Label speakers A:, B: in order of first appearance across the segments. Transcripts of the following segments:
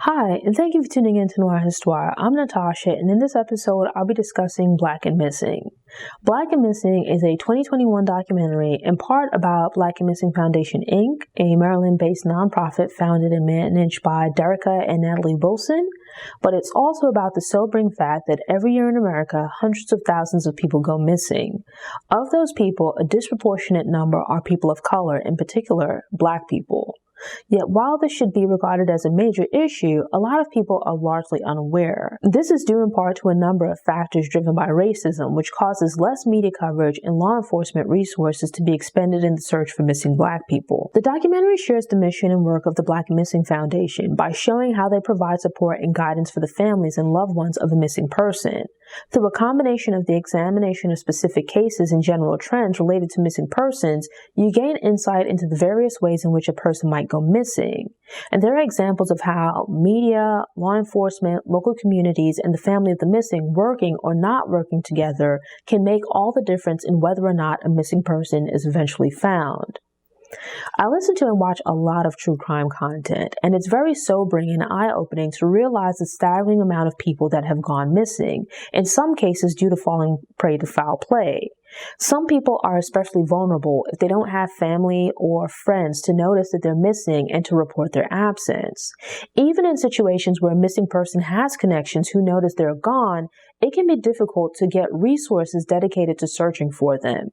A: Hi, and thank you for tuning in to Noir Histoire. I'm Natasha, and in this episode, I'll be discussing Black and Missing. Black and Missing is a 2021 documentary in part about Black and Missing Foundation, Inc., a Maryland-based nonprofit founded and managed by Derica and Natalie Holloway, but it's also about the sobering fact that every year in America, hundreds of thousands of people go missing. Of those people, a disproportionate number are people of color, in particular, Black people. Yet while this should be regarded as a major issue, a lot of people are largely unaware. This is due in part to a number of factors driven by racism, which causes less media coverage and law enforcement resources to be expended in the search for missing Black people. The documentary shares the mission and work of the Black and Missing Foundation by showing how they provide support and guidance for the families and loved ones of a missing person. Through a combination of the examination of specific cases and general trends related to missing persons, you gain insight into the various ways in which a person might go missing. And there are examples of how media, law enforcement, local communities, and the family of the missing working or not working together can make all the difference in whether or not a missing person is eventually found. I listen to and watch a lot of true crime content, and it's very sobering and eye-opening to realize the staggering amount of people that have gone missing, in some cases due to falling prey to foul play. Some people are especially vulnerable if they don't have family or friends to notice that they're missing and to report their absence. Even in situations where a missing person has connections who notice they're gone, it can be difficult to get resources dedicated to searching for them.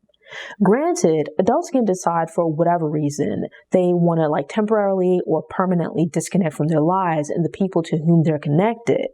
A: Granted, adults can decide for whatever reason they want to temporarily or permanently disconnect from their lives and the people to whom they're connected.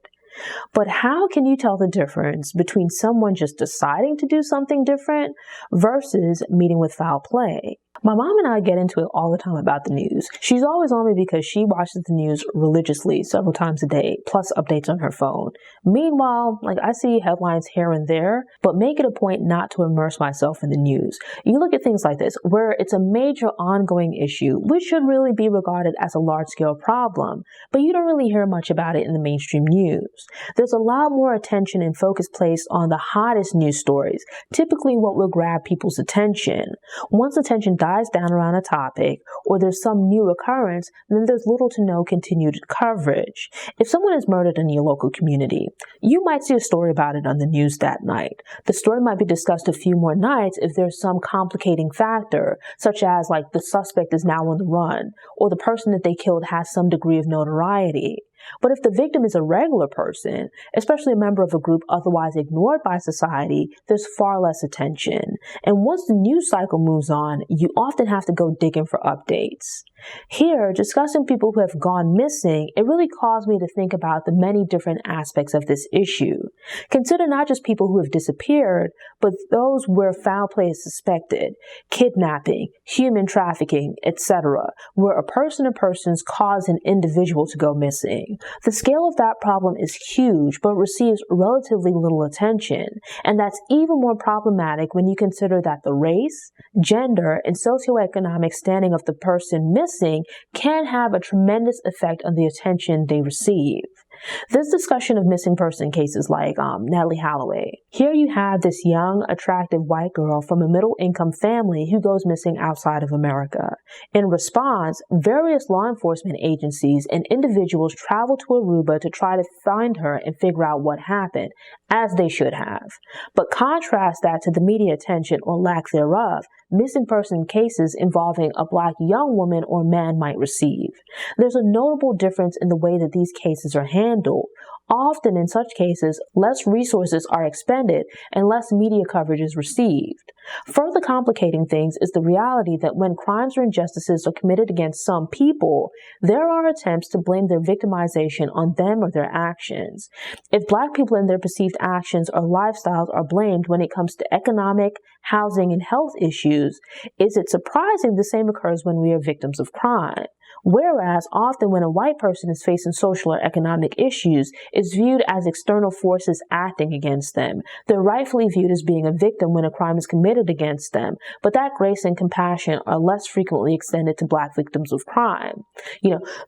A: But how can you tell the difference between someone just deciding to do something different versus meeting with foul play? My mom and I get into it all the time about the news. She's always on me because she watches the news religiously several times a day, plus updates on her phone. Meanwhile, I see headlines here and there, but make it a point not to immerse myself in the news. You look at things like this, where it's a major ongoing issue, which should really be regarded as a large-scale problem, but you don't really hear much about it in the mainstream news. There's a lot more attention and focus placed on the hottest news stories, typically what will grab people's attention. Once attention dies down around a topic, or there's some new occurrence, then there's little to no continued coverage. If someone is murdered in your local community, you might see a story about it on the news that night. The story might be discussed a few more nights if there's some complicating factor, such as the suspect is now on the run, or the person that they killed has some degree of notoriety. But if the victim is a regular person, especially a member of a group otherwise ignored by society, there's far less attention. And once the news cycle moves on, you often have to go digging for updates. Here, discussing people who have gone missing, it really caused me to think about the many different aspects of this issue. Consider not just people who have disappeared, but those where foul play is suspected, kidnapping, human trafficking, etc., where a person or persons cause an individual to go missing. The scale of that problem is huge, but receives relatively little attention, and that's even more problematic when you consider that the race, gender, and socioeconomic standing of the person missing can have a tremendous effect on the attention they receive. This discussion of missing person cases like Natalie Holloway. Here you have this young, attractive white girl from a middle-income family who goes missing outside of America. In response, various law enforcement agencies and individuals travel to Aruba to try to find her and figure out what happened, as they should have. But contrast that to the media attention or lack thereof missing person cases involving a Black young woman or man might receive. There's a notable difference in the way that these cases are handled. Often in such cases, less resources are expended and less media coverage is received. Further complicating things is the reality that when crimes or injustices are committed against some people, there are attempts to blame their victimization on them or their actions. If Black people and their perceived actions or lifestyles are blamed when it comes to economic, housing, and health issues, is it surprising the same occurs when we are victims of crime? Whereas often when a white person is facing social or economic issues, it's viewed as external forces acting against them. They're rightfully viewed as being a victim when a crime is committed against them, but that grace and compassion are less frequently extended to Black victims of crime.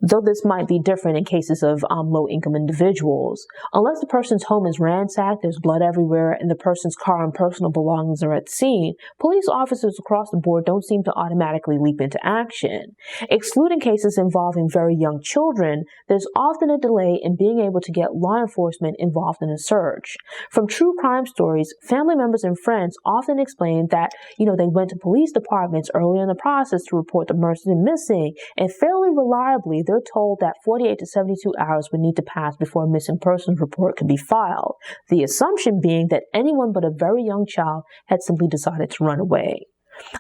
A: Though this might be different in cases of low-income individuals. Unless the person's home is ransacked, there's blood everywhere, and the person's car and personal belongings are at the scene, police officers across the board don't seem to automatically leap into action. Excluding cases cases involving very young children, there's often a delay in being able to get law enforcement involved in a search. From true crime stories, family members and friends often explain that, they went to police departments early in the process to report the person missing, and fairly reliably, they're told that 48 to 72 hours would need to pass before a missing persons report could be filed. The assumption being that anyone but a very young child had simply decided to run away.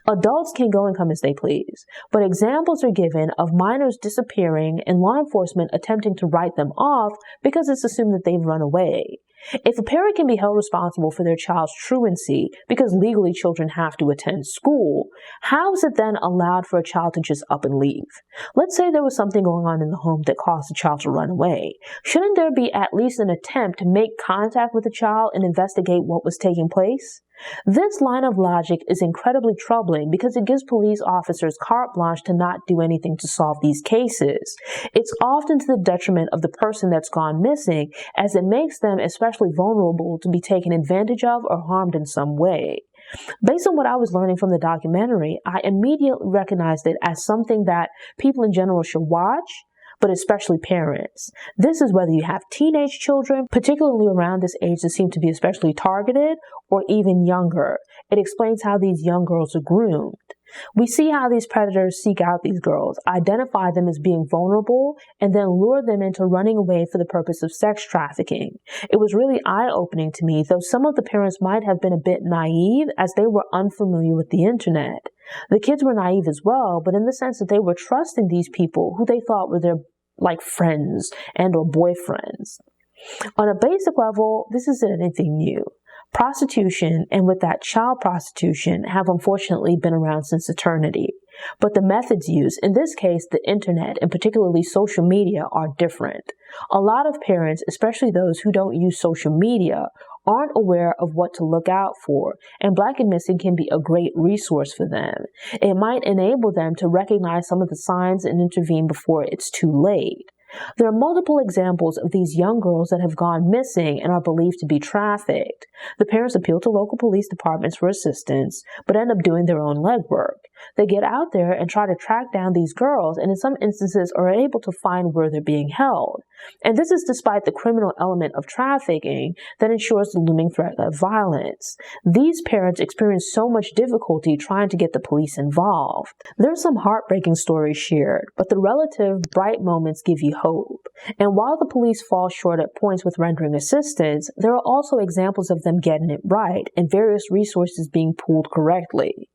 A: Adults can go and come as they please, but examples are given of minors disappearing and law enforcement attempting to write them off because it's assumed that they've run away. If a parent can be held responsible for their child's truancy because legally children have to attend school, how is it then allowed for a child to just up and leave? Let's say there was something going on in the home that caused the child to run away. Shouldn't there be at least an attempt to make contact with the child and investigate what was taking place? This line of logic is incredibly troubling because it gives police officers carte blanche to not do anything to solve these cases. It's often to the detriment of the person that's gone missing, as it makes them especially vulnerable to be taken advantage of or harmed in some way. Based on what I was learning from the documentary, I immediately recognized it as something that people in general should watch, but especially parents. This is whether you have teenage children, particularly around this age that seem to be especially targeted, or even younger. It explains how these young girls are groomed. We see how these predators seek out these girls, identify them as being vulnerable, and then lure them into running away for the purpose of sex trafficking. It was really eye-opening to me, though some of the parents might have been a bit naive as they were unfamiliar with the internet. The kids were naive as well, but in the sense that they were trusting these people who they thought were their friends and or boyfriends. On a basic level, this isn't anything new. Prostitution, and with that child prostitution, have unfortunately been around since eternity. But the methods used, in this case the internet and particularly social media, are different. A lot of parents, especially those who don't use social media, aren't aware of what to look out for, and Black and Missing can be a great resource for them. It might enable them to recognize some of the signs and intervene before it's too late. There are multiple examples of these young girls that have gone missing and are believed to be trafficked. The parents appeal to local police departments for assistance, but end up doing their own legwork. They get out there and try to track down these girls, and in some instances are able to find where they're being held. And this is despite the criminal element of trafficking that ensures the looming threat of violence. These parents experience so much difficulty trying to get the police involved. There are some heartbreaking stories shared, but the relative bright moments give you hope. And while the police fall short at points with rendering assistance, there are also examples of them getting it right and various resources being pooled correctly.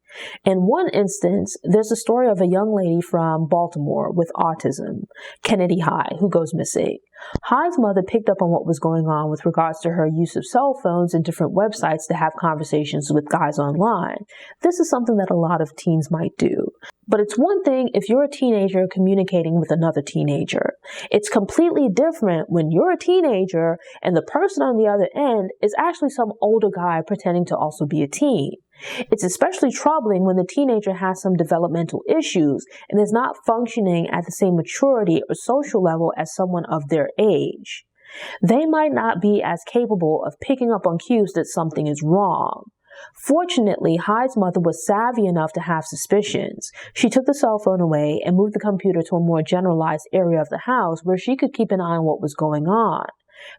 A: In one instance, there's a story of a young lady from Baltimore with autism, Kennedy High, who goes missing. High's mother picked up on what was going on with regards to her use of cell phones and different websites to have conversations with guys online. This is something that a lot of teens might do. But it's one thing if you're a teenager communicating with another teenager. It's completely different when you're a teenager and the person on the other end is actually some older guy pretending to also be a teen. It's especially troubling when the teenager has some developmental issues and is not functioning at the same maturity or social level as someone of their age. They might not be as capable of picking up on cues that something is wrong. Fortunately, Hyde's mother was savvy enough to have suspicions. She took the cell phone away and moved the computer to a more generalized area of the house where she could keep an eye on what was going on.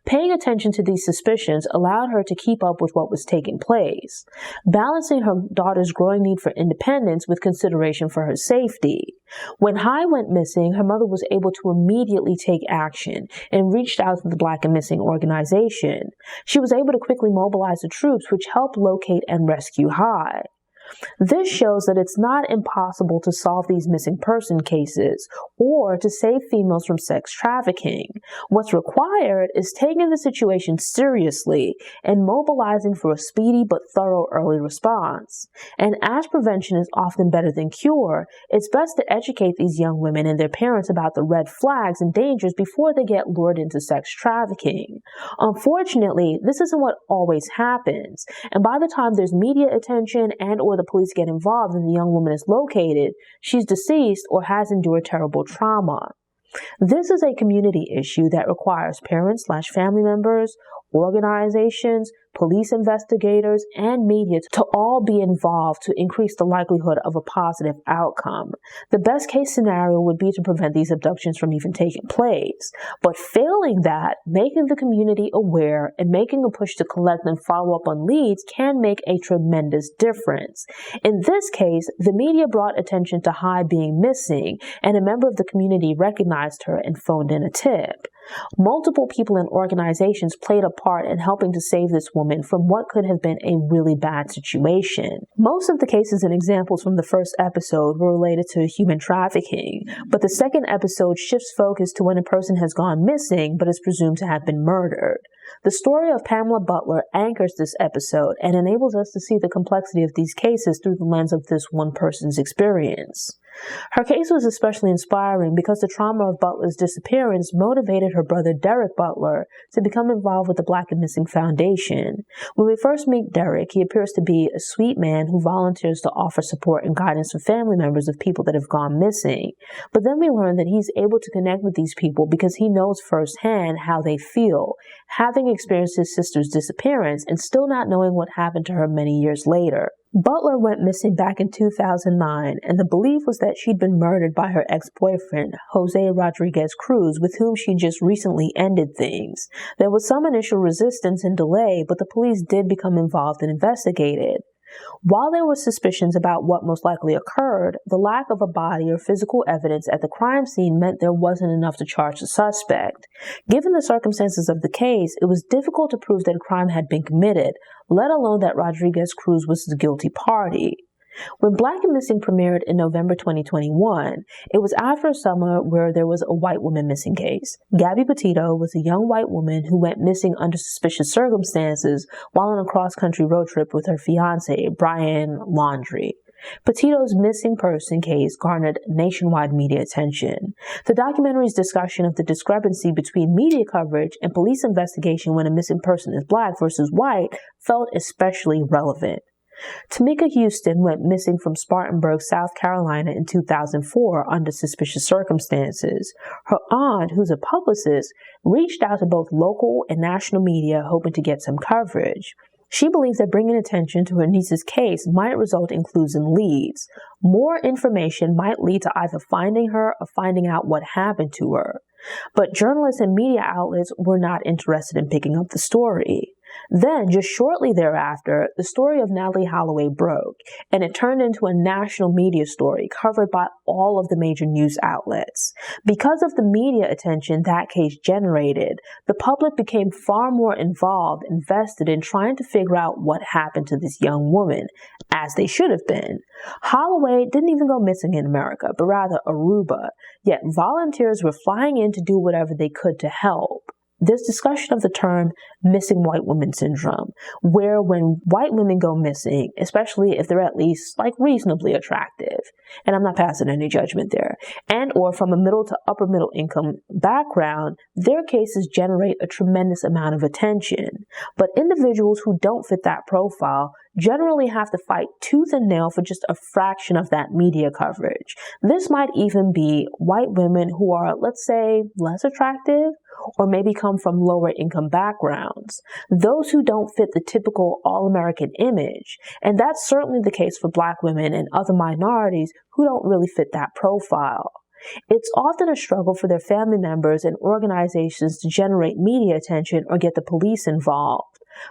A: Paying attention to these suspicions allowed her to keep up with what was taking place, balancing her daughter's growing need for independence with consideration for her safety. When Hyde went missing, her mother was able to immediately take action and reached out to the Black and Missing organization. She was able to quickly mobilize the troops, which helped locate and rescue Hyde. This shows that it's not impossible to solve these missing person cases or to save females from sex trafficking. What's required is taking the situation seriously and mobilizing for a speedy but thorough early response. And as prevention is often better than cure, it's best to educate these young women and their parents about the red flags and dangers before they get lured into sex trafficking. Unfortunately, this isn't what always happens, and by the time there's media attention and or the police get involved and the young woman is located, she's deceased or has endured terrible trauma. This is a community issue that requires parents/family members organizations, police investigators, and media to all be involved to increase the likelihood of a positive outcome. The best case scenario would be to prevent these abductions from even taking place. But failing that, making the community aware and making a push to collect and follow up on leads can make a tremendous difference. In this case, the media brought attention to Hai being missing, and a member of the community recognized her and phoned in a tip. Multiple people and organizations played a part in helping to save this woman from what could have been a really bad situation. Most of the cases and examples from the first episode were related to human trafficking, but the second episode shifts focus to when a person has gone missing but is presumed to have been murdered. The story of Pamela Butler anchors this episode and enables us to see the complexity of these cases through the lens of this one person's experience. Her case was especially inspiring because the trauma of Butler's disappearance motivated her brother Derek Butler to become involved with the Black and Missing Foundation. When we first meet Derek, he appears to be a sweet man who volunteers to offer support and guidance to family members of people that have gone missing. But then we learn that he's able to connect with these people because he knows firsthand how they feel, having experienced his sister's disappearance and still not knowing what happened to her many years later. Butler went missing back in 2009, and the belief was that she'd been murdered by her ex-boyfriend, Jose Rodriguez Cruz, with whom she just recently ended things. There was some initial resistance and delay, but the police did become involved and investigated. While there were suspicions about what most likely occurred, the lack of a body or physical evidence at the crime scene meant there wasn't enough to charge the suspect. Given the circumstances of the case, it was difficult to prove that a crime had been committed, let alone that Rodriguez Cruz was the guilty party. When Black and Missing premiered in November 2021, it was after a summer where there was a white woman missing case. Gabby Petito was a young white woman who went missing under suspicious circumstances while on a cross-country road trip with her fiancé, Brian Laundrie. Petito's missing person case garnered nationwide media attention. The documentary's discussion of the discrepancy between media coverage and police investigation when a missing person is Black versus white felt especially relevant. Tamika Houston went missing from Spartanburg, South Carolina in 2004 under suspicious circumstances. Her aunt, who's a publicist, reached out to both local and national media hoping to get some coverage. She believes that bringing attention to her niece's case might result in clues and leads. More information might lead to either finding her or finding out what happened to her. But journalists and media outlets were not interested in picking up the story. Then, just shortly thereafter, the story of Natalie Holloway broke, and it turned into a national media story covered by all of the major news outlets. Because of the media attention that case generated, the public became far more involved, invested in trying to figure out what happened to this young woman, as they should have been. Holloway didn't even go missing in America, but rather Aruba, yet volunteers were flying in to do whatever they could to help. There's discussion of the term missing white woman syndrome, where when white women go missing, especially if they're at least reasonably attractive, and I'm not passing any judgment there, and or from a middle to upper middle income background, their cases generate a tremendous amount of attention. But individuals who don't fit that profile generally have to fight tooth and nail for just a fraction of that media coverage. This might even be white women who are, let's say, less attractive, or maybe come from lower income backgrounds, those who don't fit the typical all-American image. And that's certainly the case for Black women and other minorities who don't really fit that profile. It's often a struggle for their family members and organizations to generate media attention or get the police involved.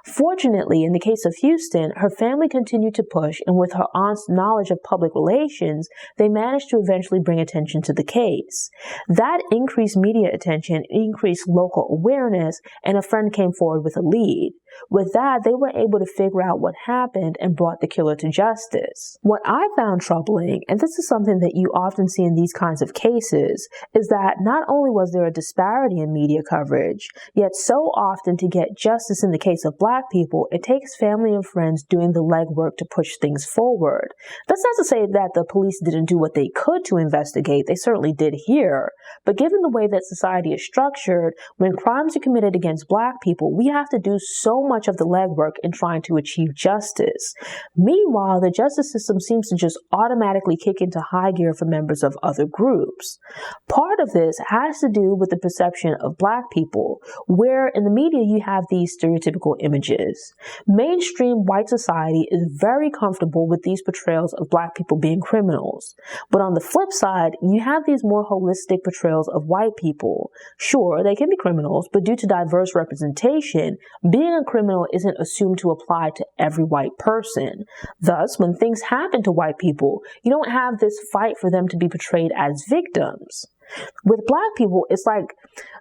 A: Fortunately, in the case of Houston, her family continued to push, and with her aunt's knowledge of public relations, they managed to eventually bring attention to the case. That increased media attention, increased local awareness, and a friend came forward with a lead. With that, they were able to figure out what happened and brought the killer to justice. What I found troubling, and this is something that you often see in these kinds of cases, is that not only was there a disparity in media coverage, yet so often to get justice in the case of Black people, it takes family and friends doing the legwork to push things forward. That's not to say that the police didn't do what they could to investigate. They certainly did here. But given the way that society is structured, when crimes are committed against Black people, we have to do so so much of the legwork in trying to achieve justice. Meanwhile, the justice system seems to just automatically kick into high gear for members of other groups. Part of this has to do with the perception of Black people, where in the media you have these stereotypical images. Mainstream white society is very comfortable with these portrayals of Black people being criminals. But on the flip side, you have these more holistic portrayals of white people. Sure, they can be criminals, but due to diverse representation, being a criminal isn't assumed to apply to every white person. Thus, when things happen to white people, you don't have this fight for them to be portrayed as victims. With Black people, it's like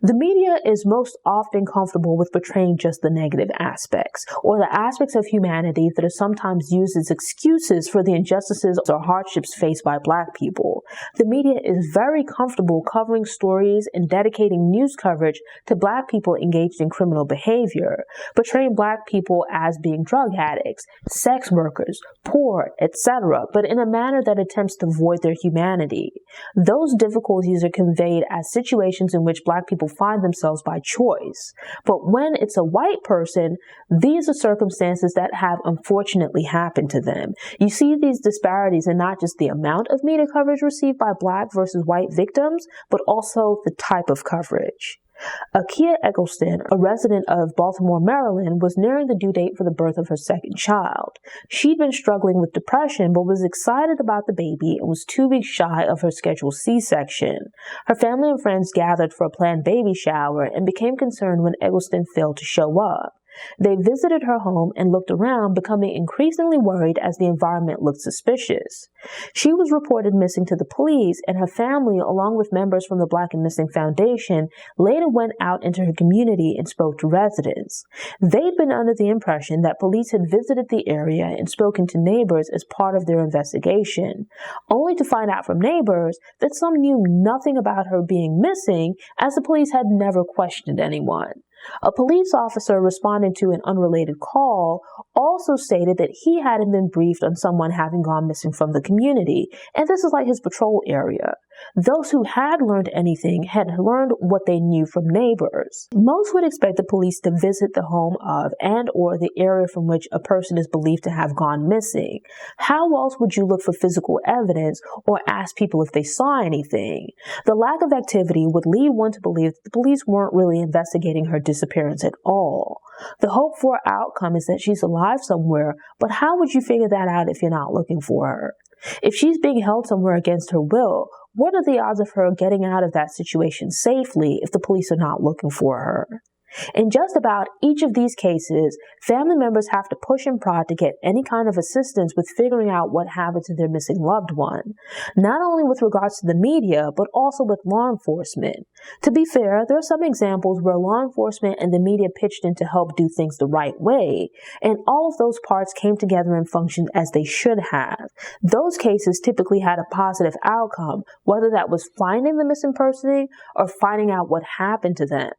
A: the media is most often comfortable with portraying just the negative aspects, or the aspects of humanity that are sometimes used as excuses for the injustices or hardships faced by Black people. The media is very comfortable covering stories and dedicating news coverage to Black people engaged in criminal behavior, portraying Black people as being drug addicts, sex workers, poor, etc., but in a manner that attempts to void their humanity. Those difficulties are conveyed as situations in which Black people find themselves by choice. But when it's a white person, these are circumstances that have unfortunately happened to them. You see these disparities in not just the amount of media coverage received by Black versus white victims, but also the type of coverage. Akia Eccleston, a resident of Baltimore, Maryland, was nearing the due date for the birth of her second child. She'd been struggling with depression, but was excited about the baby and was 2 weeks shy of her scheduled C-section. Her family and friends gathered for a planned baby shower and became concerned when Eccleston failed to show up. They visited her home and looked around, becoming increasingly worried as the environment looked suspicious. She was reported missing to the police, and her family, along with members from the Black and Missing Foundation, later went out into her community and spoke to residents. They'd been under the impression that police had visited the area and spoken to neighbors as part of their investigation, only to find out from neighbors that some knew nothing about her being missing, as the police had never questioned anyone. A police officer responding to an unrelated call also stated that he hadn't been briefed on someone having gone missing from the community, and this is like his patrol area. Those who had learned anything had learned what they knew from neighbors. Most would expect the police to visit the home of and or the area from which a person is believed to have gone missing. How else would you look for physical evidence or ask people if they saw anything? The lack of activity would lead one to believe that the police weren't really investigating her disappearance at all. The hoped-for outcome is that she's alive somewhere, but how would you figure that out if you're not looking for her? If she's being held somewhere against her will, what are the odds of her getting out of that situation safely if the police are not looking for her? In just about each of these cases, family members have to push and prod to get any kind of assistance with figuring out what happened to their missing loved one, not only with regards to the media, but also with law enforcement. To be fair, there are some examples where law enforcement and the media pitched in to help do things the right way, and all of those parts came together and functioned as they should have. Those cases typically had a positive outcome, whether that was finding the missing person or finding out what happened to them.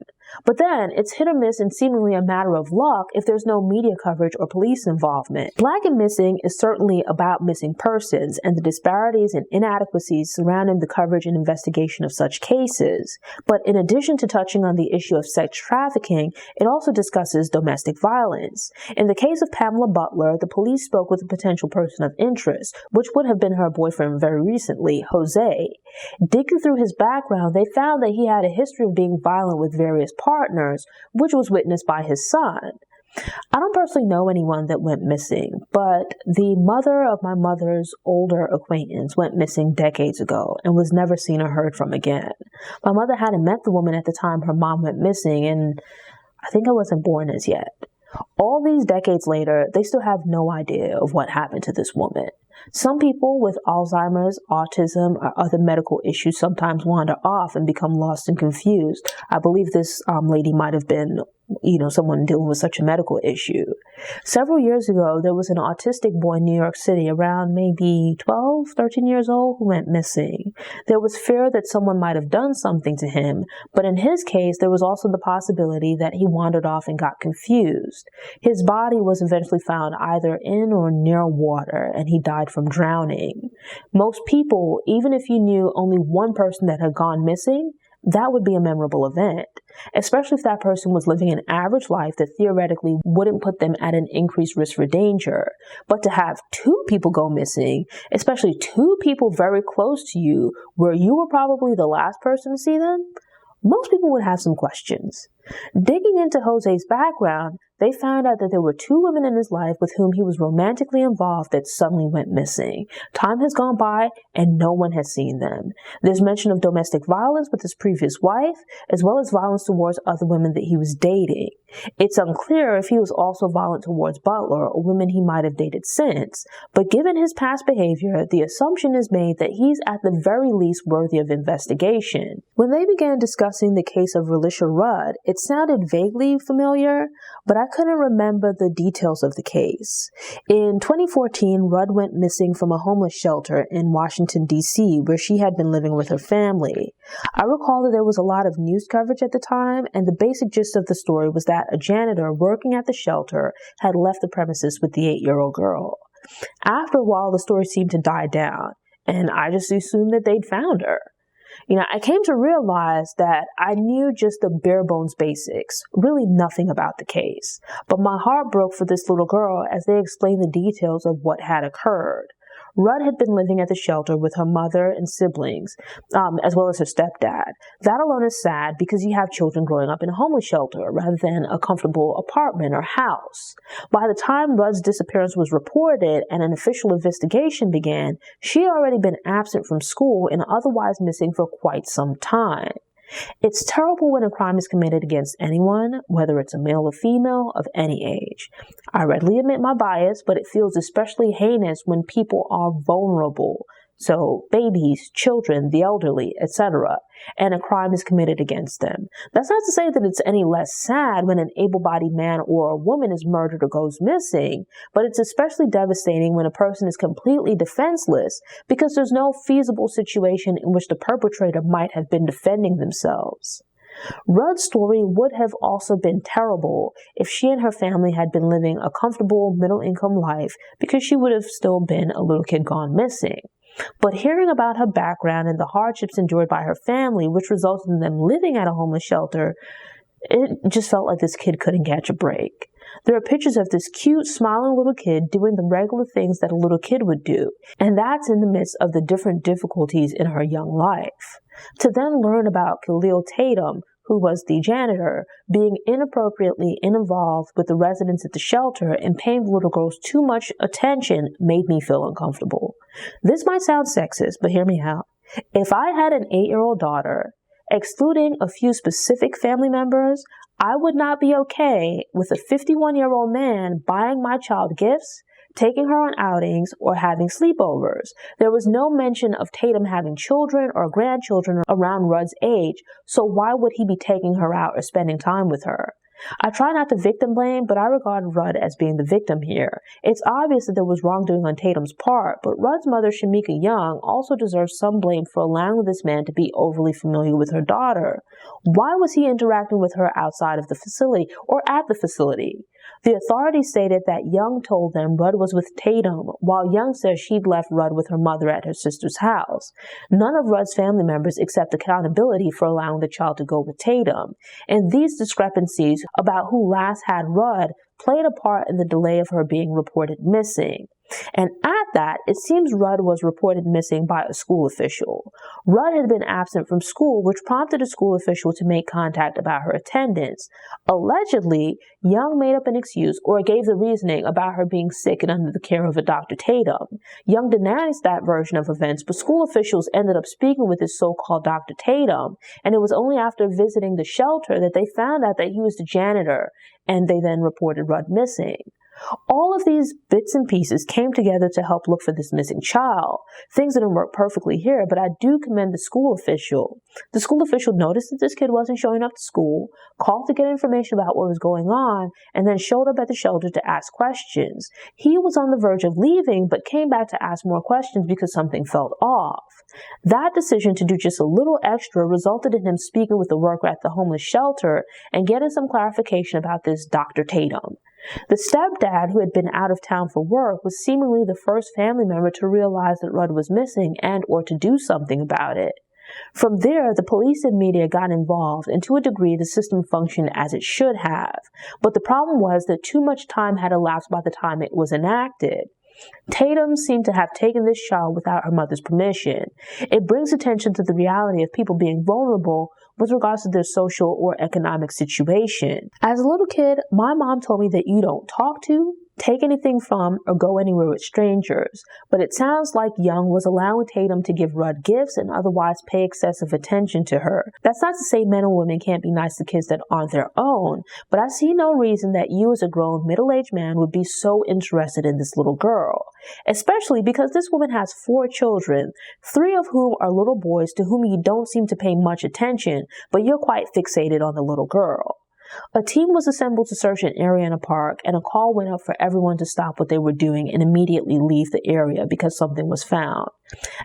A: But then, it's hit or miss and seemingly a matter of luck if there's no media coverage or police involvement. Black and Missing is certainly about missing persons and the disparities and inadequacies surrounding the coverage and investigation of such cases. But in addition to touching on the issue of sex trafficking, it also discusses domestic violence. In the case of Pamela Butler, the police spoke with a potential person of interest, which would have been her boyfriend very recently, Jose. Digging through his background, they found that he had a history of being violent with various partners, which was witnessed by his son. I don't personally know anyone that went missing, but the mother of my mother's older acquaintance went missing decades ago and was never seen or heard from again. My mother hadn't met the woman at the time her mom went missing, and I think I wasn't born as yet. All these decades later, they still have no idea of what happened to this woman. Some people with Alzheimer's, autism, or other medical issues sometimes wander off and become lost and confused. I believe this lady might have been, someone dealing with such a medical issue. Several years ago, there was an autistic boy in New York City around maybe 12, 13 years old who went missing. There was fear that someone might have done something to him, but in his case, there was also the possibility that he wandered off and got confused. His body was eventually found either in or near water, and he died from drowning. Most people, even if you knew only one person that had gone missing, that would be a memorable event, especially if that person was living an average life that theoretically wouldn't put them at an increased risk for danger. But to have two people go missing, especially two people very close to you, where you were probably the last person to see them, most people would have some questions. Digging into Jose's background, they found out that there were two women in his life with whom he was romantically involved that suddenly went missing. Time has gone by and no one has seen them. There's mention of domestic violence with his previous wife, as well as violence towards other women that he was dating. It's unclear if he was also violent towards Butler or women he might have dated since, but given his past behavior, the assumption is made that he's at the very least worthy of investigation. When they began discussing the case of Relisha Rudd, it sounded vaguely familiar, but I couldn't remember the details of the case. In 2014, Rudd went missing from a homeless shelter in Washington, D.C., where she had been living with her family. I recall that there was a lot of news coverage at the time, and the basic gist of the story was that a janitor working at the shelter had left the premises with the 8-year-old girl. After a while, the story seemed to die down, and I just assumed that they'd found her. I came to realize that I knew just the bare bones basics, really nothing about the case. But my heart broke for this little girl as they explained the details of what had occurred. Rudd had been living at the shelter with her mother and siblings, as well as her stepdad. That alone is sad because you have children growing up in a homeless shelter rather than a comfortable apartment or house. By the time Rudd's disappearance was reported and an official investigation began, she had already been absent from school and otherwise missing for quite some time. It's terrible when a crime is committed against anyone, whether it's a male or female, of any age. I readily admit my bias, but it feels especially heinous when people are vulnerable. So babies, children, the elderly, etc., and a crime is committed against them. That's not to say that it's any less sad when an able-bodied man or a woman is murdered or goes missing, but it's especially devastating when a person is completely defenseless because there's no feasible situation in which the perpetrator might have been defending themselves. Rudd's story would have also been terrible if she and her family had been living a comfortable middle-income life because she would have still been a little kid gone missing. But hearing about her background and the hardships endured by her family, which resulted in them living at a homeless shelter, it just felt like this kid couldn't catch a break. There are pictures of this cute, smiling little kid doing the regular things that a little kid would do, and that's in the midst of the different difficulties in her young life. To then learn about Khalil Tatum, who was the janitor, being inappropriately involved with the residents at the shelter and paying the little girls too much attention made me feel uncomfortable. This might sound sexist, but hear me out. If I had an 8-year-old daughter, excluding a few specific family members, I would not be okay with a 51-year-old man buying my child gifts, taking her on outings, or having sleepovers. There was no mention of Tatum having children or grandchildren around Rudd's age, so why would he be taking her out or spending time with her? I try not to victim blame, but I regard Rudd as being the victim here. It's obvious that there was wrongdoing on Tatum's part, but Rudd's mother, Tamika Young, also deserves some blame for allowing this man to be overly familiar with her daughter. Why was he interacting with her outside of the facility or at the facility? The authorities stated that Young told them Rudd was with Tatum, while Young says she'd left Rudd with her mother at her sister's house. None of Rudd's family members accept accountability for allowing the child to go with Tatum, and these discrepancies about who last had Rudd played a part in the delay of her being reported missing. And at that, it seems Rudd was reported missing by a school official. Rudd had been absent from school, which prompted a school official to make contact about her attendance. Allegedly, Young made up an excuse or gave the reasoning about her being sick and under the care of a Dr. Tatum. Young denies that version of events, but school officials ended up speaking with this so-called Dr. Tatum, and it was only after visiting the shelter that they found out that he was the janitor, and they then reported Rudd missing. All of these bits and pieces came together to help look for this missing child. Things didn't work perfectly here, but I do commend the school official. The school official noticed that this kid wasn't showing up to school, called to get information about what was going on, and then showed up at the shelter to ask questions. He was on the verge of leaving, but came back to ask more questions because something felt off. That decision to do just a little extra resulted in him speaking with the worker at the homeless shelter and getting some clarification about this Dr. Tatum. The stepdad, who had been out of town for work, was seemingly the first family member to realize that Rudd was missing and or to do something about it. From there, the police and media got involved, and to a degree the system functioned as it should have. But the problem was that too much time had elapsed by the time it was enacted. Tatum seemed to have taken this child without her mother's permission. It brings attention to the reality of people being vulnerable with regards to their social or economic situation. As a little kid, my mom told me that you don't talk to, take anything from, or go anywhere with strangers, but it sounds like Young was allowing Tatum to give Rudd gifts and otherwise pay excessive attention to her. That's not to say men or women can't be nice to kids that aren't their own, but I see no reason that you as a grown middle-aged man would be so interested in this little girl, especially because this woman has 4 children, 3 of whom are little boys to whom you don't seem to pay much attention, but you're quite fixated on the little girl. A team was assembled to search an area in a park, and a call went up for everyone to stop what they were doing and immediately leave the area because something was found.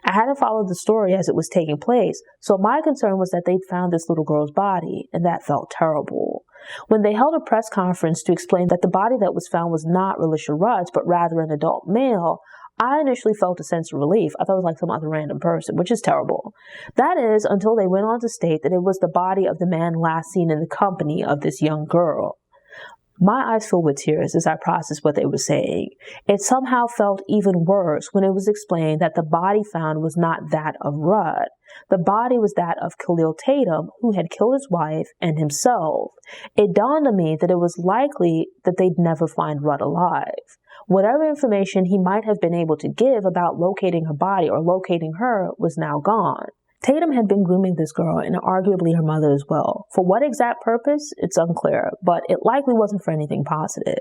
A: I hadn't followed the story as it was taking place, so my concern was that they'd found this little girl's body, and that felt terrible. When they held a press conference to explain that the body that was found was not Relisha Rudd's, but rather an adult male, I initially felt a sense of relief. I thought it was like some other random person, which is terrible. That is, until they went on to state that it was the body of the man last seen in the company of this young girl. My eyes filled with tears as I processed what they were saying. It somehow felt even worse when it was explained that the body found was not that of Rudd. The body was that of Khalil Tatum, who had killed his wife and himself. It dawned on me that it was likely that they'd never find Rudd alive. Whatever information he might have been able to give about locating her body or locating her was now gone. Tatum had been grooming this girl and arguably her mother as well. For what exact purpose? It's unclear, but it likely wasn't for anything positive.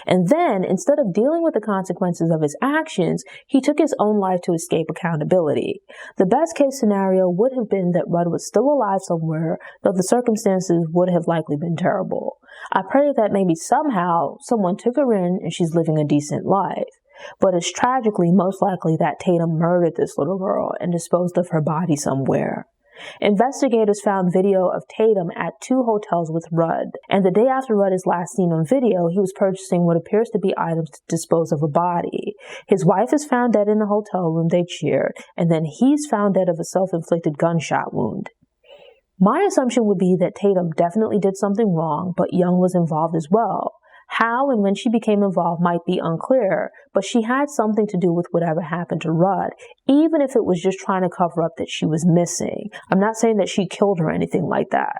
A: And then, instead of dealing with the consequences of his actions, he took his own life to escape accountability. The best case scenario would have been that Rudd was still alive somewhere, though the circumstances would have likely been terrible. I pray that maybe somehow someone took her in and she's living a decent life. But it's tragically most likely that Tatum murdered this little girl and disposed of her body somewhere. Investigators found video of Tatum at 2 hotels with Rudd, and the day after Rudd is last seen on video, he was purchasing what appears to be items to dispose of a body. His wife is found dead in the hotel room they shared, and then he's found dead of a self-inflicted gunshot wound. My assumption would be that Tatum definitely did something wrong, but Young was involved as well. How and when she became involved might be unclear, but she had something to do with whatever happened to Rudd, even if it was just trying to cover up that she was missing. I'm not saying that she killed her or anything like that.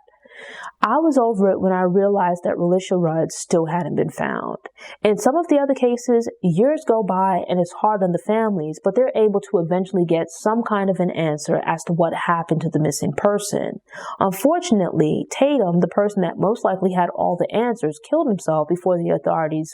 A: I was over it when I realized that Relisha Rudd still hadn't been found. In some of the other cases, years go by and it's hard on the families, but they're able to eventually get some kind of an answer as to what happened to the missing person. Unfortunately, Tatum, the person that most likely had all the answers, killed himself before the authorities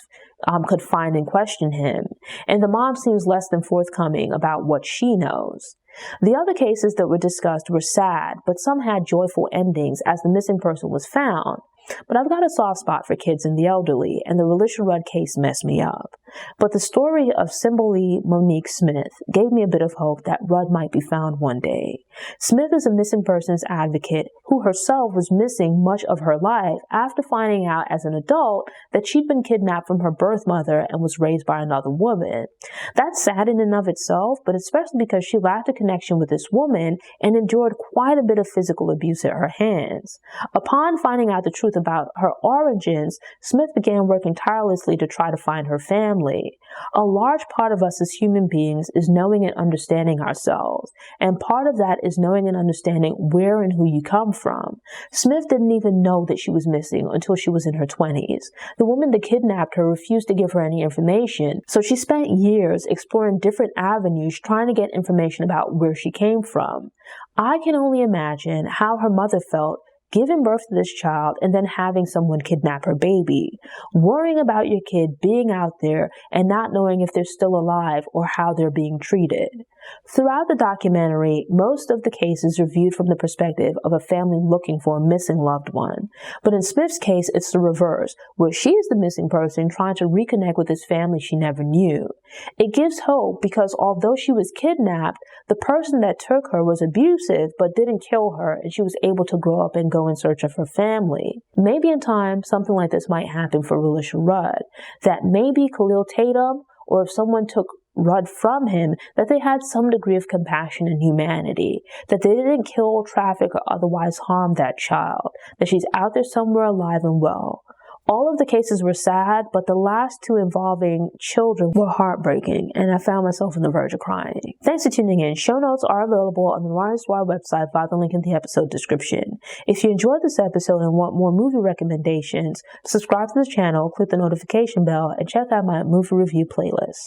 A: could find and question him. And the mom seems less than forthcoming about what she knows. The other cases that were discussed were sad, but some had joyful endings as the missing person was found. But I've got a soft spot for kids and the elderly, and the Relisha Rudd case messed me up. But the story of Cymbeline Monique Smith gave me a bit of hope that Rudd might be found one day. Smith is a missing persons advocate who herself was missing much of her life after finding out as an adult that she'd been kidnapped from her birth mother and was raised by another woman. That's sad in and of itself, but especially because she lacked a connection with this woman and endured quite a bit of physical abuse at her hands. Upon finding out the truth about her origins, Smith began working tirelessly to try to find her family. A large part of us as human beings is knowing and understanding ourselves, and part of that is knowing and understanding where and who you come from. Smith didn't even know that she was missing until she was in her 20s. The woman that kidnapped her refused to give her any information, so she spent years exploring different avenues trying to get information about where she came from. I can only imagine how her mother felt giving birth to this child and then having someone kidnap her baby, worrying about your kid being out there and not knowing if they're still alive or how they're being treated. Throughout the documentary, most of the cases are viewed from the perspective of a family looking for a missing loved one. But in Smith's case, it's the reverse, where she is the missing person trying to reconnect with this family she never knew. It gives hope because although she was kidnapped, the person that took her was abusive but didn't kill her, and she was able to grow up and go in search of her family. Maybe in time, something like this might happen for Relisha Rudd, that maybe Khalil Tatum, or if someone took read from him that they had some degree of compassion and humanity, that they didn't kill, traffic, or otherwise harm that child, that she's out there somewhere alive and well. All of the cases were sad, but the last two involving children were heartbreaking, and I found myself on the verge of crying. Thanks for tuning in. Show notes are available on the Noir Histoire website via the link in the episode description. If you enjoyed this episode and want more movie recommendations, subscribe to the channel, click the notification bell, and check out my movie review playlist.